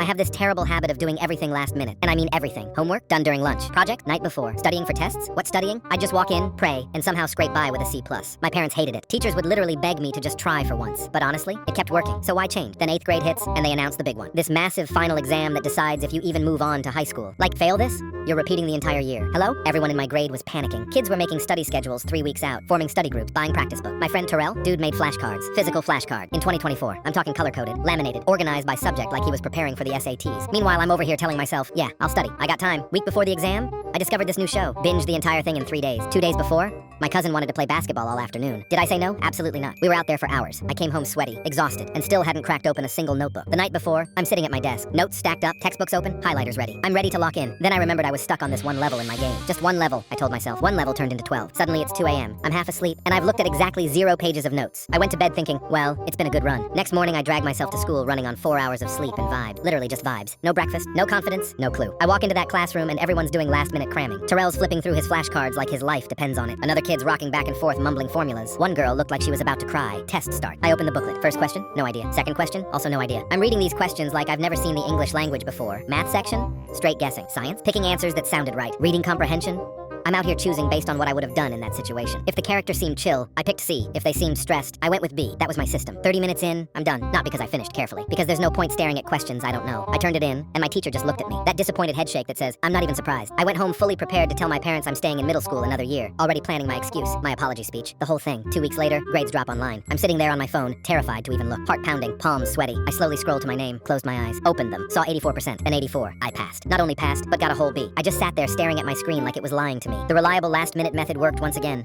I have this terrible habit of doing everything last minute. And I mean everything. Homework, done during lunch. Project, night before. Studying for tests? What studying? I'd just walk in, pray, and somehow scrape by with a C+. My parents hated it. Teachers would literally beg me to just try for once. But honestly, it kept working. So why change? Then 8th grade hits, and they announced the big one. This massive final exam that decides if you even move on to high school. Like, fail this? You're repeating the entire year. Hello? Everyone in my grade was panicking. Kids were making study schedules 3 weeks out, forming study groups, buying practice books. My friend Terrell, dude made flashcards. Physical flashcard. In 2024. I'm talking color-coded, laminated, organized by subject like he was preparing for the SATs. Meanwhile, I'm over here telling myself, yeah, I'll study. I got time. Week before the exam, I discovered this new show. Binged the entire thing in 3 days. 2 days before, my cousin wanted to play basketball all afternoon. Did I say no? Absolutely not. We were out there for hours. I came home sweaty, exhausted, and still hadn't cracked open a single notebook. The night before, I'm sitting at my desk. Notes stacked up, textbooks open, highlighters ready. I'm ready to lock in. Then I remembered I was stuck on this one level in my game. Just one level, I told myself. One level turned into 12. Suddenly it's 2 a.m. I'm half asleep, and I've looked at exactly 0 pages of notes. I went to bed thinking, well, it's been a good run. Next morning, I dragged myself to school running on 4 hours of sleep and vibe. Literally just vibes. No breakfast, no confidence, no clue. I walk into that classroom and everyone's doing last-minute cramming. Terrell's flipping through his flashcards like his life depends on it. Another kid's rocking back and forth mumbling formulas. One girl looked like she was about to cry. Test start. I open the booklet. First question? No idea. Second question? Also no idea. I'm reading these questions like I've never seen the English language before. Math section? Straight guessing. Science? Picking answers that sounded right. Reading comprehension? I'm out here choosing based on what I would have done in that situation. If the character seemed chill, I picked C. If they seemed stressed, I went with B. That was my system. 30 minutes in, I'm done. Not because I finished carefully. Because there's no point staring at questions I don't know. I turned it in, and my teacher just looked at me. That disappointed headshake that says, I'm not even surprised. I went home fully prepared to tell my parents I'm staying in middle school another year. Already planning my excuse, my apology speech, the whole thing. 2 weeks later, grades drop online. I'm sitting there on my phone, terrified to even look. Heart pounding, palms sweaty. I slowly scrolled to my name, closed my eyes, opened them, saw 84%, and 84. I passed. Not only passed, but got a whole B. I just sat there staring at my screen like it was lying to me. The reliable last-minute method worked once again.